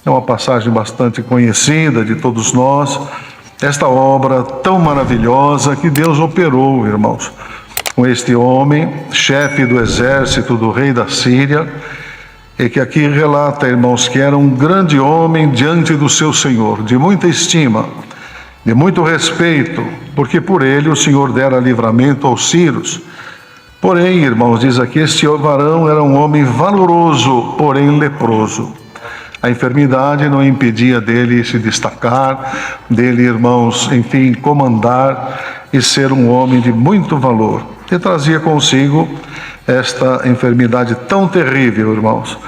É uma passagem bastante conhecida de todos nós. Esta obra tão maravilhosa que Deus operou, irmãos, com este homem, chefe do exército do rei da Síria, e que aqui relata, irmãos, que era um grande homem diante do seu Senhor, de muita estima, de muito respeito, porque por ele o Senhor dera livramento aos sírios. Porém, irmãos, diz aqui, este varão era um homem valoroso, porém leproso. A enfermidade não impedia dele se destacar, dele, irmãos, enfim, comandar e ser um homem de muito valor. E trazia consigo esta enfermidade tão terrível, irmãos.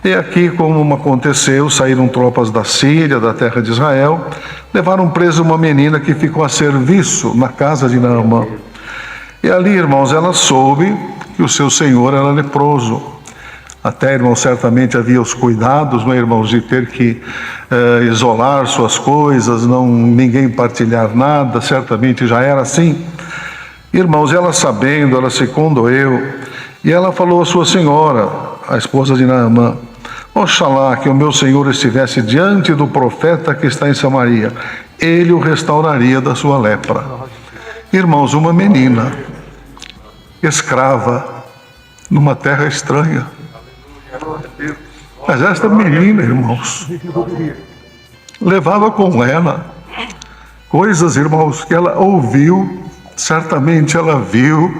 E aqui, como aconteceu, saíram tropas da Síria, da terra de Israel, levaram preso uma menina que ficou a serviço na casa de Naamã. E ali, irmãos, ela soube que o seu senhor era leproso. Até, irmãos, certamente havia os cuidados, não é, irmãos, de ter que isolar suas coisas, ninguém partilhar nada, certamente já era assim. Irmãos, ela sabendo, ela se condoeu, e ela falou à sua senhora, a esposa de Naamã: oxalá que o meu senhor estivesse diante do profeta que está em Samaria, ele o restauraria da sua lepra. Irmãos, uma menina, escrava, numa terra estranha. Mas esta menina, irmãos, levava com ela coisas, irmãos, que ela ouviu, certamente ela viu.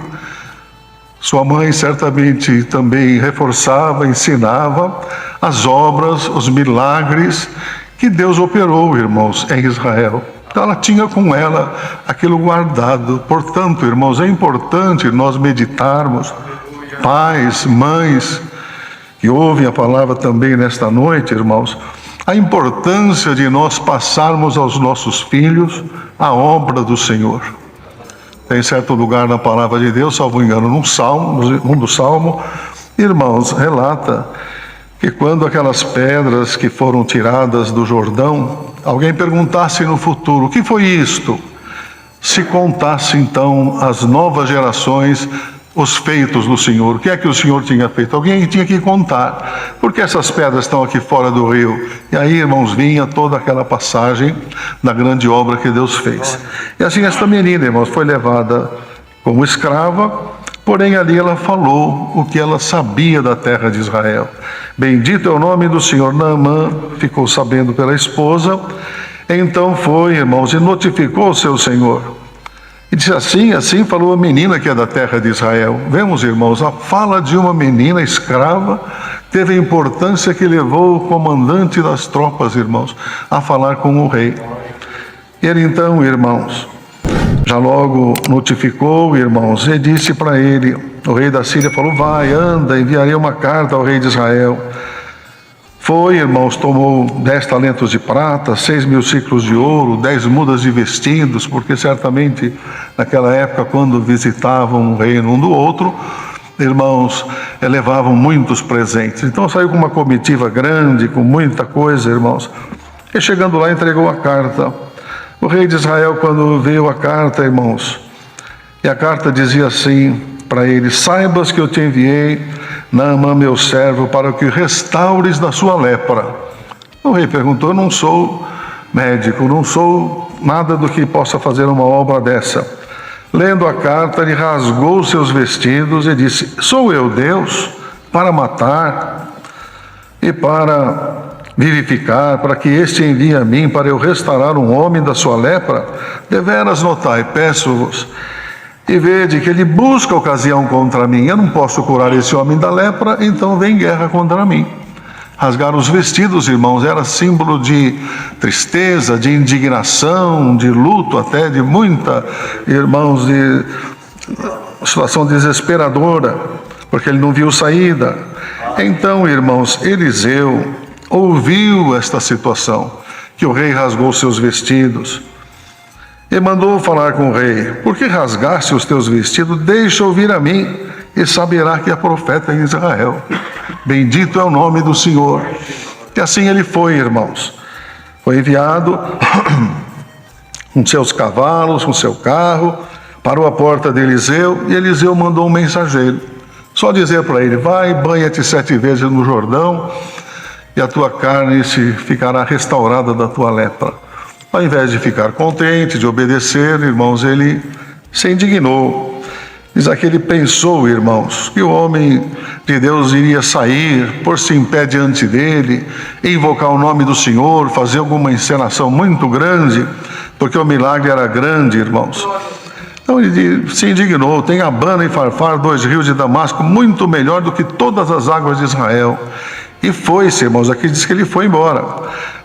Sua mãe certamente também reforçava, ensinava as obras, os milagres que Deus operou, irmãos, em Israel. Então ela tinha com ela aquilo guardado. Portanto, irmãos, é importante nós meditarmos, pais, mães, que ouvem a palavra também nesta noite, irmãos, a importância de nós passarmos aos nossos filhos a obra do Senhor. Tem certo lugar na palavra de Deus, salvo engano, num do Salmo, irmãos, relata que quando aquelas pedras que foram tiradas do Jordão, alguém perguntasse no futuro: o que foi isto? Se contasse então às novas gerações os feitos do Senhor, o que é que o Senhor tinha feito? Alguém tinha que contar, porque essas pedras estão aqui fora do rio. E aí, irmãos, vinha toda aquela passagem da grande obra que Deus fez. E assim esta menina, irmãos, foi levada como escrava, porém ali ela falou o que ela sabia da terra de Israel. Bendito é o nome do Senhor. Naamã ficou sabendo pela esposa, então foi, irmãos, e notificou o seu senhor. E disse assim falou a menina que é da terra de Israel. Vemos, irmãos, a fala de uma menina escrava teve a importância que levou o comandante das tropas, irmãos, a falar com o rei. Ele então, irmãos, já logo notificou, irmãos, e disse para ele, o rei da Síria falou: vai, anda, enviarei uma carta ao rei de Israel. Foi, irmãos, tomou 10 talentos de prata, 6.000 ciclos de ouro, 10 mudas de vestidos, porque certamente naquela época, quando visitavam um reino um do outro, irmãos, levavam muitos presentes. Então saiu com uma comitiva grande, com muita coisa, irmãos. E chegando lá, entregou a carta. O rei de Israel, quando veio a carta, irmãos, e a carta dizia assim para ele: saibas que eu te enviei Naamã, meu servo, para que restaures da sua lepra. O rei perguntou: eu não sou médico, não sou nada do que possa fazer uma obra dessa. Lendo a carta, ele rasgou seus vestidos e disse: sou eu Deus para matar e para vivificar, para que este envie a mim para eu restaurar um homem da sua lepra? Deveras notai, peço-vos, e vede que ele busca ocasião contra mim. Eu não posso curar esse homem da lepra, então vem guerra contra mim. Rasgar os vestidos, irmãos, era símbolo de tristeza, de indignação, de luto, até de muita, irmãos, de situação desesperadora, porque ele não viu saída. Então, irmãos, Eliseu ouviu esta situação, que o rei rasgou seus vestidos, e mandou falar com o rei: por que rasgaste os teus vestidos? Deixa ouvir a mim, e saberá que é profeta em Israel. Bendito é o nome do Senhor. E assim ele foi, irmãos. Foi enviado com seus cavalos, com seu carro, parou à porta de Eliseu, e Eliseu mandou um mensageiro. Só dizer para ele: vai, banha-te 7 vezes no Jordão, e a tua carne se ficará restaurada da tua lepra. Ao invés de ficar contente, de obedecer, irmãos, ele se indignou. Diz aqui, ele pensou, irmãos, que o homem de Deus iria sair, pôr-se em pé diante dele, invocar o nome do Senhor, fazer alguma encenação muito grande, porque o milagre era grande, irmãos. Então ele se indignou. Tem Abana e Farfar, 2 rios de Damasco, muito melhor do que todas as águas de Israel. E foi-se, irmãos, aqui diz que ele foi embora.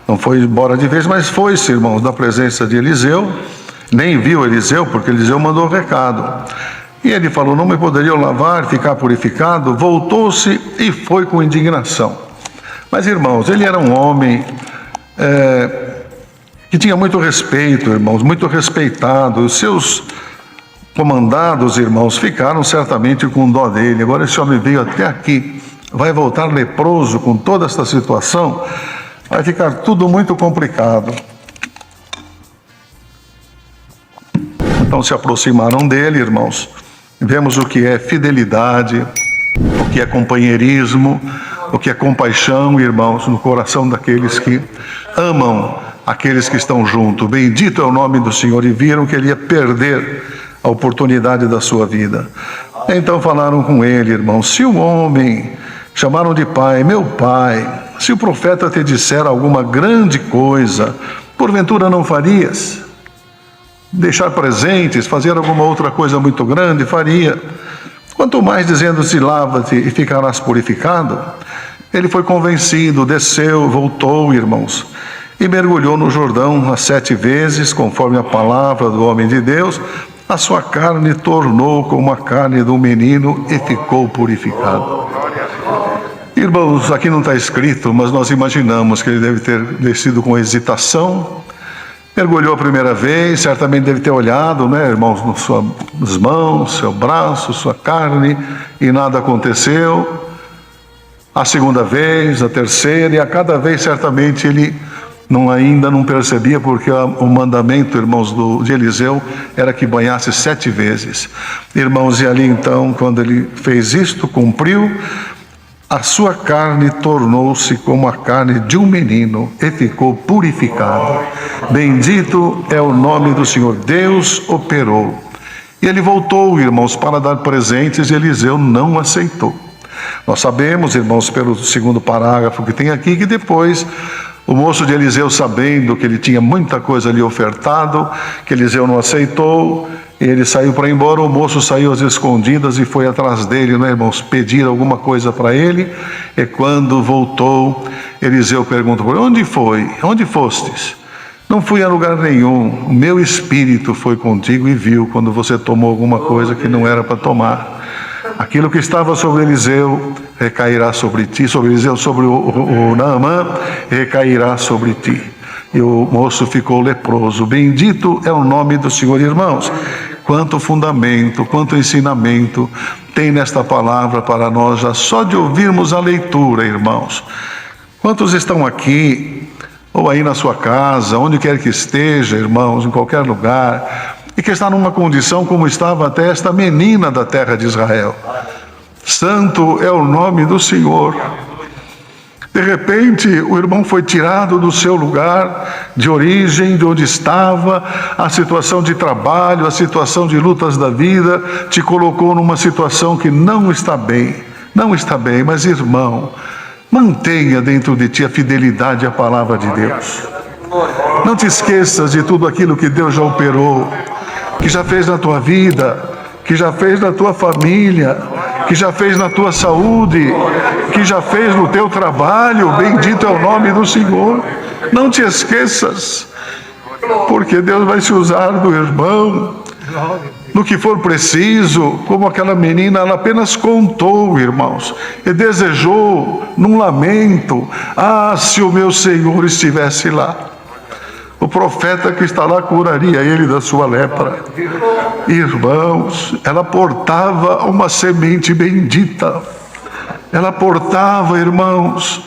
Não foi embora de vez, mas foi-se, irmãos, da presença de Eliseu. Nem viu Eliseu, porque Eliseu mandou o recado. E ele falou, não me poderiam lavar, ficar purificado? Voltou-se e foi com indignação. Mas, irmãos, ele era um homem que tinha muito respeito, irmãos, muito respeitado. Os seus comandados, irmãos, ficaram certamente com dó dele. Agora esse homem veio até aqui, vai voltar leproso com toda essa situação, vai ficar tudo muito complicado. Então se aproximaram dele, irmãos. Vemos o que é fidelidade, o que é companheirismo, o que é compaixão, irmãos, no coração daqueles que amam aqueles que estão junto. Bendito é o nome do Senhor. E viram que ele ia perder a oportunidade da sua vida. Então falaram com ele, irmãos, se o homem, chamaram de pai, meu pai, se o profeta te disser alguma grande coisa, porventura não farias? Deixar presentes, fazer alguma outra coisa muito grande, faria. Quanto mais dizendo-se, lava-te e ficarás purificado. Ele foi convencido, desceu, voltou, irmãos, e mergulhou no Jordão 7 vezes, conforme a palavra do homem de Deus. A sua carne tornou como a carne do menino e ficou purificado. Irmãos, aqui não está escrito, mas nós imaginamos que ele deve ter descido com hesitação. Mergulhou a primeira vez, certamente deve ter olhado, né, irmãos, nas suas mãos, seu braço, sua carne, e nada aconteceu. A segunda vez, a terceira, e a cada vez certamente ele ainda não percebia, porque o mandamento, irmãos, de Eliseu era que banhasse 7 vezes. Irmãos, e ali então, quando ele fez isto, cumpriu, a sua carne tornou-se como a carne de um menino e ficou purificado. Bendito é o nome do Senhor. Deus operou. E ele voltou, irmãos, para dar presentes, e Eliseu não aceitou. Nós sabemos, irmãos, pelo segundo parágrafo que tem aqui, que depois o moço de Eliseu, sabendo que ele tinha muita coisa ali ofertado, que Eliseu não aceitou, ele saiu para ir embora. O moço saiu às escondidas e foi atrás dele, né, irmãos, pedir alguma coisa para ele. E quando voltou, Eliseu perguntou para ele, onde foi? Onde fostes? Não fui a lugar nenhum, o meu espírito foi contigo e viu quando você tomou alguma coisa que não era para tomar. Aquilo que estava sobre Eliseu recairá sobre ti, sobre Eliseu, sobre o Naamã, recairá sobre ti. E o moço ficou leproso. Bendito é o nome do Senhor. Irmãos, quanto fundamento, quanto ensinamento tem nesta palavra para nós, já só de ouvirmos a leitura, irmãos. Quantos estão aqui, ou aí na sua casa, onde quer que esteja, irmãos, em qualquer lugar, e que está numa condição como estava até esta menina da terra de Israel. Santo é o nome do Senhor. De repente, o irmão foi tirado do seu lugar de origem, de onde estava, a situação de trabalho, a situação de lutas da vida, te colocou numa situação que não está bem, mas irmão, mantenha dentro de ti a fidelidade à palavra de Deus. Não te esqueças de tudo aquilo que Deus já operou, que já fez na tua vida, que já fez na tua família, que já fez na tua saúde, que já fez no teu trabalho. Bendito é o nome do Senhor. Não te esqueças, porque Deus vai se usar do irmão no que for preciso. Como aquela menina, ela apenas contou, irmãos, e desejou num lamento: ah, se o meu Senhor estivesse lá. O profeta que está lá curaria ele da sua lepra. Irmãos, ela portava uma semente bendita. Ela portava, irmãos,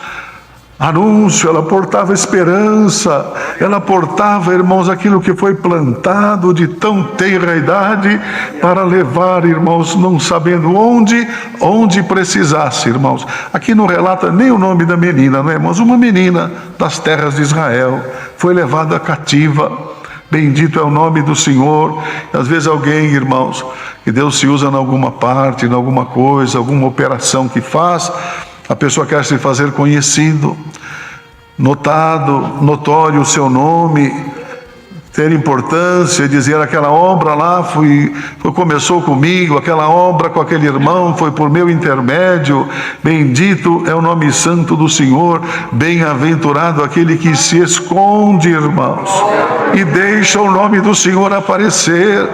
anúncio, ela portava esperança, ela portava, irmãos, aquilo que foi plantado de tão tenra idade para levar, irmãos, não sabendo onde precisasse, irmãos. Aqui não relata nem o nome da menina, não é, irmãos? Uma menina das terras de Israel foi levada cativa. Bendito é o nome do Senhor. Às vezes alguém, irmãos, que Deus se usa em alguma parte, em alguma coisa, alguma operação que faz, a pessoa quer se fazer conhecido, notado, notório o seu nome, ter importância, dizer aquela obra lá começou comigo, aquela obra com aquele irmão foi por meu intermédio. Bendito é o nome santo do Senhor. Bem-aventurado aquele que se esconde, irmãos, e deixa o nome do Senhor aparecer.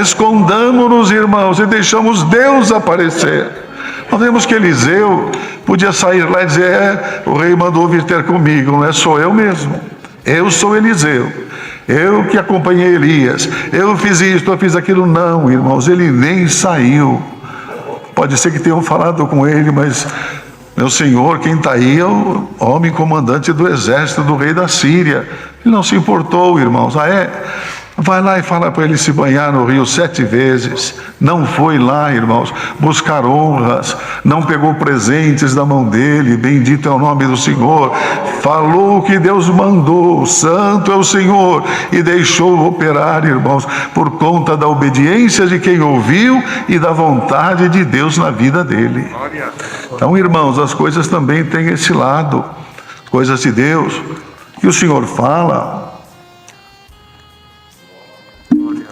Escondamos-nos, irmãos, e deixamos Deus aparecer. Nós vemos que Eliseu podia sair lá e dizer: o rei mandou vir ter comigo, não é? Sou eu mesmo, eu sou Eliseu, eu que acompanhei Elias, eu fiz isto, eu fiz aquilo. Não, irmãos, ele nem saiu. Pode ser que tenham falado com ele, mas meu senhor, quem está aí é o homem comandante do exército do rei da Síria. Ele não se importou, irmãos. Vai lá e fala para ele se banhar no rio 7 vezes. Não foi lá, irmãos, buscar honras, não pegou presentes da mão dele. Bendito é o nome do Senhor. Falou o que Deus mandou, santo é o Senhor, e deixou operar, irmãos, por conta da obediência de quem ouviu e da vontade de Deus na vida dele. Então, irmãos, as coisas também têm esse lado, coisas de Deus, que o Senhor fala,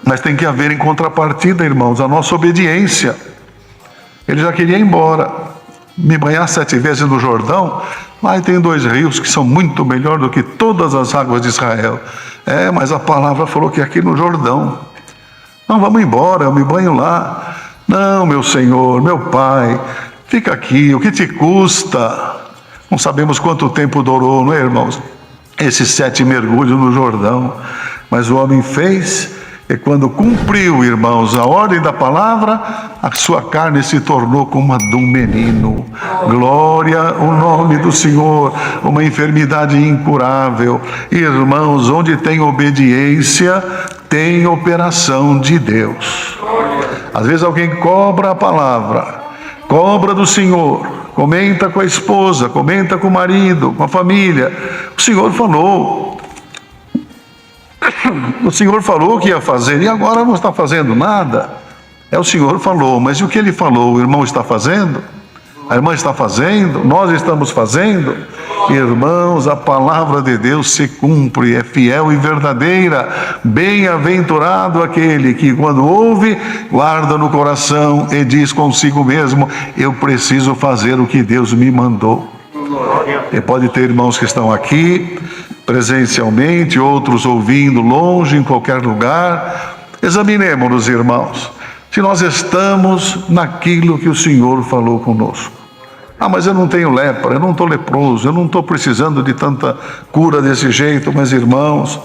mas tem que haver em contrapartida, irmãos, a nossa obediência. Ele já queria ir embora, me banhar 7 vezes no Jordão. Lá tem 2 rios que são muito melhor do que todas as águas de Israel. Mas a palavra falou que aqui no Jordão. Não, vamos embora, eu me banho lá. Não, meu Senhor, meu Pai, fica aqui, o que te custa? Não sabemos quanto tempo durou, não é, irmãos? Esses 7 mergulhos no Jordão. Mas o homem fez. E quando cumpriu, irmãos, a ordem da palavra, a sua carne se tornou como a de um menino. Glória ao nome do Senhor. Uma enfermidade incurável. Irmãos, onde tem obediência, tem operação de Deus. Às vezes alguém cobra a palavra, cobra do Senhor, comenta com a esposa, comenta com o marido, com a família. O Senhor falou. O Senhor falou que ia fazer e agora não está fazendo nada. O Senhor falou, mas e o que Ele falou? O irmão está fazendo? A irmã está fazendo? Nós estamos fazendo? Irmãos, a palavra de Deus se cumpre, é fiel e verdadeira. Bem-aventurado aquele que, quando ouve, guarda no coração e diz consigo mesmo: eu preciso fazer o que Deus me mandou. E pode ter irmãos que estão aqui presencialmente, outros ouvindo longe, em qualquer lugar. Examinemos-nos, irmãos, se nós estamos naquilo que o Senhor falou conosco. Mas eu não tenho lepra, eu não estou leproso, eu não estou precisando de tanta cura desse jeito. Mas, irmãos,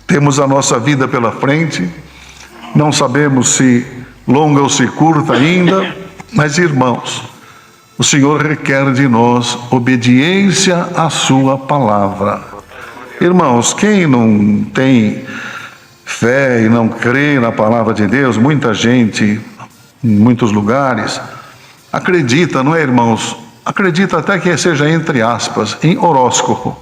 temos a nossa vida pela frente, não sabemos se longa ou se curta ainda, mas, irmãos, o Senhor requer de nós obediência à sua palavra. Irmãos, quem não tem fé e não crê na palavra de Deus, muita gente, em muitos lugares, acredita, não é, irmãos? Acredita até que seja, entre aspas, em horóscopo.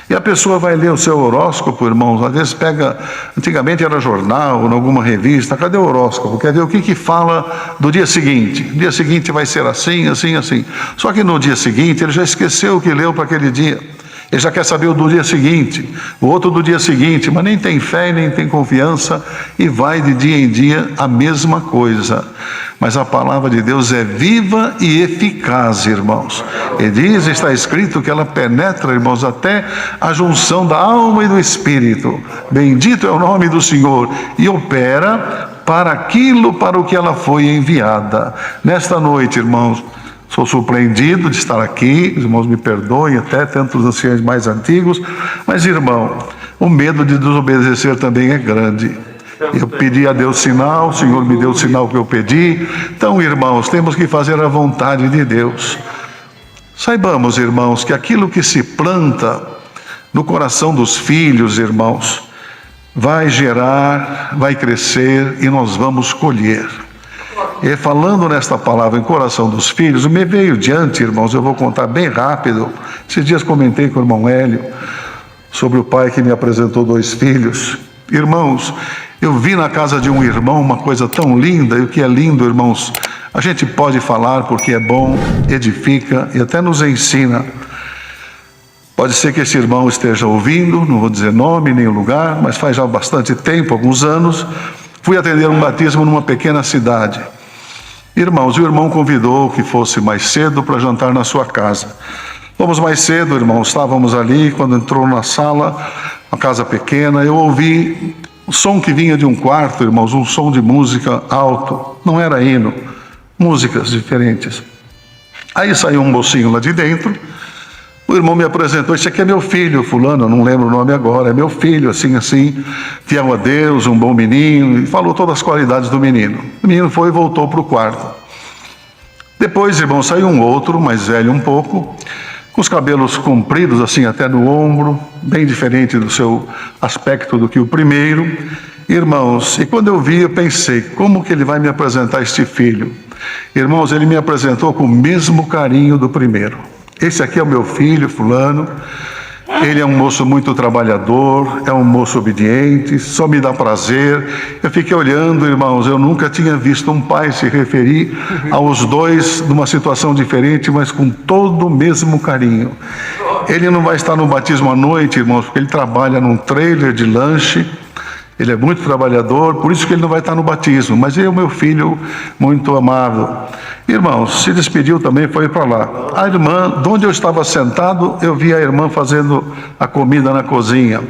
E a pessoa vai ler o seu horóscopo, irmãos, às vezes pega, antigamente era jornal, em alguma revista, cadê o horóscopo? Quer ver o que fala do dia seguinte? O dia seguinte vai ser assim, assim, assim. Só que no dia seguinte ele já esqueceu o que leu para aquele dia. Ele já quer saber o do dia seguinte, o outro do dia seguinte, mas nem tem fé, nem tem confiança, e vai de dia em dia a mesma coisa. Mas a palavra de Deus é viva e eficaz, irmãos. E diz, está escrito que ela penetra, irmãos, até a junção da alma e do espírito. Bendito é o nome do Senhor. E opera para aquilo para o que ela foi enviada. Nesta noite, irmãos, sou surpreendido de estar aqui, os irmãos me perdoem, até tantos anciãos mais antigos, mas, irmão, o medo de desobedecer também é grande. Eu pedi a Deus sinal, o Senhor me deu o sinal que eu pedi. Então, irmãos, temos que fazer a vontade de Deus. Saibamos, irmãos, que aquilo que se planta no coração dos filhos, irmãos, vai gerar, vai crescer e nós vamos colher. E falando nesta palavra em coração dos filhos, me veio diante, irmãos, eu vou contar bem rápido. Esses dias comentei com o irmão Hélio sobre o pai que me apresentou 2 filhos. Irmãos, eu vi na casa de um irmão uma coisa tão linda, e o que é lindo, irmãos, a gente pode falar porque é bom, edifica e até nos ensina. Pode ser que esse irmão esteja ouvindo, não vou dizer nome nem lugar, mas faz já bastante tempo, alguns anos, fui atender um batismo numa pequena cidade. Irmãos, o irmão convidou que fosse mais cedo para jantar na sua casa. Fomos mais cedo, irmãos, estávamos ali, quando entrou na sala, uma casa pequena, eu ouvi o som que vinha de um quarto, irmãos, um som de música alto, não era hino, músicas diferentes. Aí saiu um mocinho lá de dentro, o irmão me apresentou, esse aqui é meu filho, fulano, eu não lembro o nome agora, é meu filho, assim, fiel a Deus, um bom menino, e falou todas as qualidades do menino. O menino foi e voltou para o quarto. Depois, irmão, saiu um outro, mais velho um pouco, com os cabelos compridos, assim, até no ombro, bem diferente do seu aspecto do que o primeiro. Irmãos, e quando eu vi, eu pensei, como que ele vai me apresentar este filho? Irmãos, ele me apresentou com o mesmo carinho do primeiro. Esse aqui é o meu filho, fulano, ele é um moço muito trabalhador, é um moço obediente, só me dá prazer. Eu fiquei olhando, irmãos, eu nunca tinha visto um pai se referir aos 2 numa situação diferente, mas com todo o mesmo carinho. Ele não vai estar no batismo à noite, irmãos, porque ele trabalha num trailer de lanche, ele é muito trabalhador, por isso que ele não vai estar no batismo, mas ele é o meu filho muito amável. Irmãos, se despediu também, foi para lá. A irmã, de onde eu estava sentado, eu vi a irmã fazendo a comida na cozinha.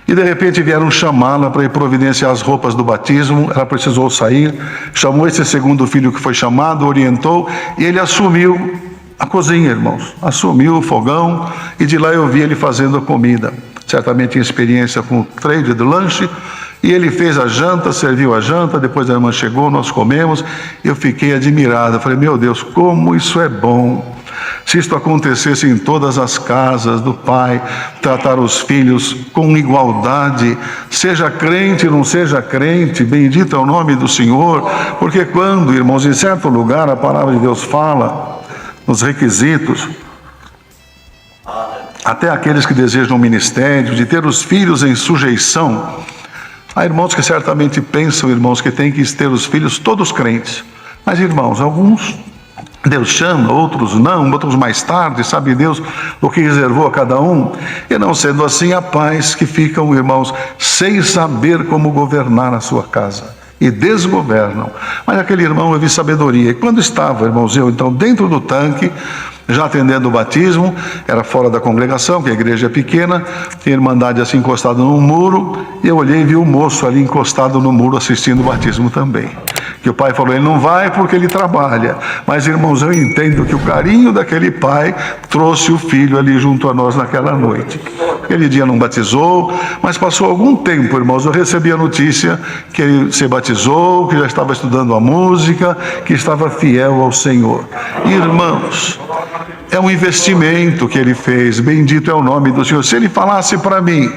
E de repente vieram chamá-la para ir providenciar as roupas do batismo, ela precisou sair, chamou esse segundo filho que foi chamado, orientou, e ele assumiu a cozinha, irmãos, assumiu o fogão, e de lá eu vi ele fazendo a comida. Certamente em experiência com o trade do lanche, e ele fez a janta, serviu a janta, depois a irmã chegou, nós comemos, eu fiquei admirado, eu falei, meu Deus, como isso é bom. Se isto acontecesse em todas as casas do pai, tratar os filhos com igualdade, seja crente ou não seja crente, bendito é o nome do Senhor, porque quando, irmãos, em certo lugar a palavra de Deus fala, nos requisitos, até aqueles que desejam o ministério, de ter os filhos em sujeição. Há irmãos que certamente pensam, irmãos, que tem que ter os filhos todos crentes. Mas, irmãos, alguns Deus chama, outros não, outros mais tarde, sabe Deus o que reservou a cada um. E não sendo assim, há pais que ficam, irmãos, sem saber como governar a sua casa. E desgovernam. Mas aquele irmão, eu vi sabedoria. E quando estava, irmãos, eu então dentro do tanque, já atendendo o batismo, era fora da congregação, que a igreja é pequena, tinha irmandade assim encostado num muro, e eu olhei e vi o moço ali encostado no muro assistindo o batismo também. Que o pai falou, ele não vai porque ele trabalha. Mas, irmãos, eu entendo que o carinho daquele pai trouxe o filho ali junto a nós naquela noite. Aquele dia não batizou, mas passou algum tempo, irmãos, eu recebi a notícia que ele se batizou, que já estava estudando a música, que estava fiel ao Senhor. Irmãos, é um investimento que ele fez, bendito é o nome do Senhor. Se ele falasse para mim,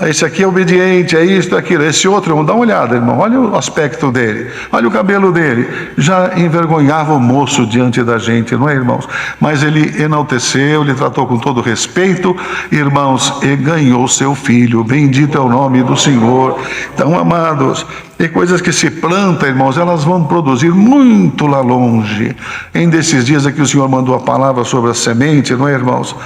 esse aqui é obediente, é isto, é aquilo, esse outro, vamos dar uma olhada, irmão, olha o aspecto dele, olha o cabelo dele, já envergonhava o moço diante da gente, não é, irmãos? Mas ele enalteceu, ele tratou com todo respeito, irmãos, e ganhou seu filho, bendito é o nome do Senhor. Então, amados, e coisas que se plantam, irmãos, elas vão produzir muito lá longe. Em desses dias aqui o Senhor mandou a palavra sobre a semente, não é, irmãos?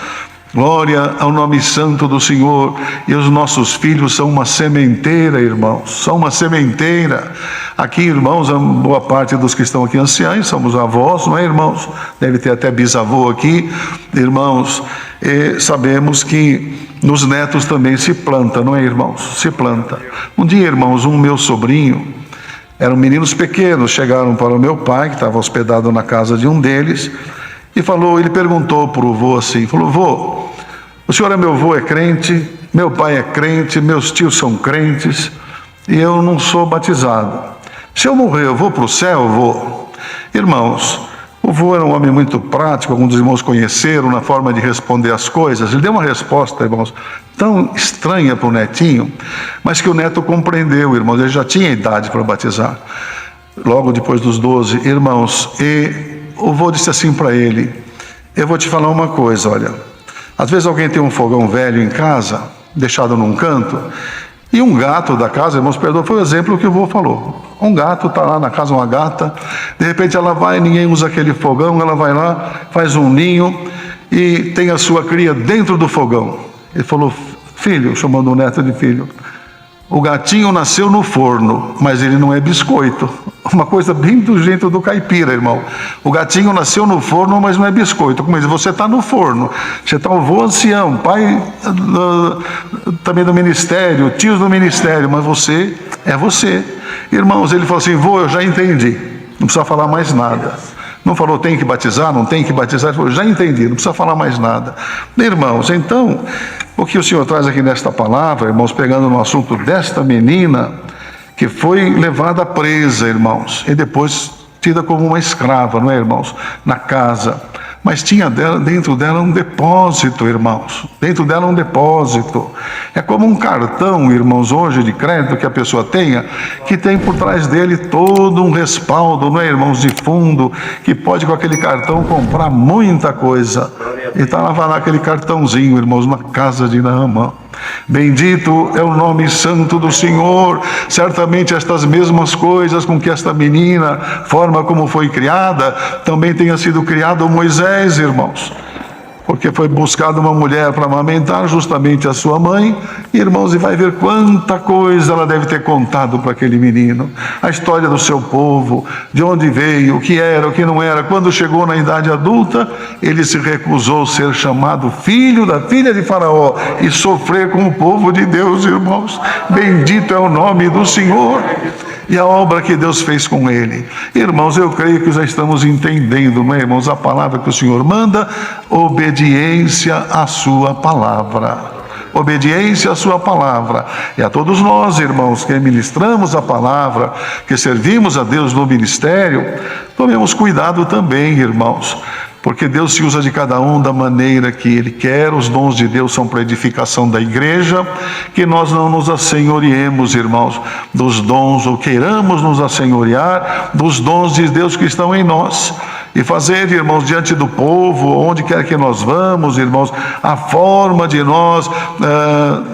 Glória ao nome santo do Senhor. E os nossos filhos são uma sementeira, irmãos, são uma sementeira. Aqui, irmãos, a boa parte dos que estão aqui anciãos, somos avós, não é, irmãos? Deve ter até bisavô aqui, irmãos, e sabemos que nos netos também se planta, não é, irmãos? Se planta. Um dia, irmãos, um meu sobrinho, eram meninos pequenos, chegaram para o meu pai, que estava hospedado na casa de um deles, e falou, ele perguntou para o vô assim, falou, vô, o senhor é meu vô, é crente, meu pai é crente, meus tios são crentes, e eu não sou batizado. Se eu morrer, eu vou para o céu, vô? Irmãos, O vô era um homem muito prático, alguns dos irmãos conheceram na forma de responder as coisas. Ele deu uma resposta, irmãos, tão estranha para o netinho, mas que o neto compreendeu, irmãos. Ele já tinha idade para batizar, logo depois dos 12, irmãos. E o vô disse assim para ele: eu vou te falar uma coisa, olha. Às vezes alguém tem um fogão velho em casa, deixado num canto, e um gato da casa, irmãos, perdoa, foi o exemplo que o vô falou. Um gato está lá na casa, uma gata, de repente ela vai, ninguém usa aquele fogão, ela vai lá, faz um ninho e tem a sua cria dentro do fogão. Ele falou: filho, chamando o neto de filho, o gatinho nasceu no forno, mas ele não é biscoito. Uma coisa bem do jeito do caipira, irmão. O gatinho nasceu no forno, mas não é biscoito. Como diz, você está no forno. Você está o vô ancião, pai também do ministério, tios do ministério, mas você é você. Irmãos, ele falou assim: vô, eu já entendi. Não precisa falar mais nada. Não falou tem que batizar, não tem que batizar. Ele falou: já entendi, não precisa falar mais nada. Irmãos, então, o que o Senhor traz aqui nesta palavra, irmãos, pegando no assunto desta menina, que foi levada presa, irmãos, e depois tida como uma escrava, não é, irmãos? Na casa. Mas tinha dentro dela um depósito, irmãos. Dentro dela um depósito. É como um cartão, irmãos, hoje de crédito que a pessoa tenha, que tem por trás dele todo um respaldo, não é, irmãos, de fundo, que pode com aquele cartão comprar muita coisa. E está lá aquele cartãozinho, irmãos, na casa de Naamã. Bendito é o nome santo do Senhor. Certamente estas mesmas coisas com que esta menina, forma como foi criada, também tenha sido criado Moisés, irmãos, porque foi buscada uma mulher para amamentar justamente a sua mãe, irmãos, e vai ver quanta coisa ela deve ter contado para aquele menino, a história do seu povo, de onde veio, o que era, o que não era. Quando chegou na idade adulta, ele se recusou a ser chamado filho da filha de Faraó e sofrer com o povo de Deus, irmãos. Bendito é o nome do Senhor. E a obra que Deus fez com ele. Irmãos, eu creio que já estamos entendendo, não é, irmãos, a palavra que o Senhor manda: obediência à sua palavra. Obediência à sua palavra. E a todos nós, irmãos, que ministramos a palavra, que servimos a Deus no ministério, tomemos cuidado também, irmãos, porque Deus se usa de cada um da maneira que Ele quer. Os dons de Deus são para edificação da igreja, que nós não nos assenhoreemos, irmãos, dos dons, ou queiramos nos assenhorear dos dons de Deus que estão em nós, e fazer, irmãos, diante do povo, onde quer que nós vamos, irmãos, a forma de nós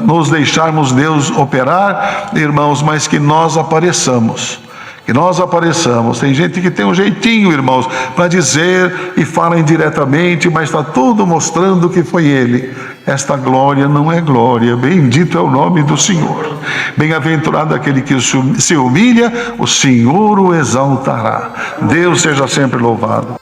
nos deixarmos Deus operar, irmãos, mas que nós apareçamos. Que nós apareçamos. Tem gente que tem um jeitinho, irmãos, para dizer e fala indiretamente, mas está tudo mostrando que foi ele. Esta glória não é glória. Bendito é o nome do Senhor. Bem-aventurado aquele que se humilha, o Senhor o exaltará. Deus seja sempre louvado.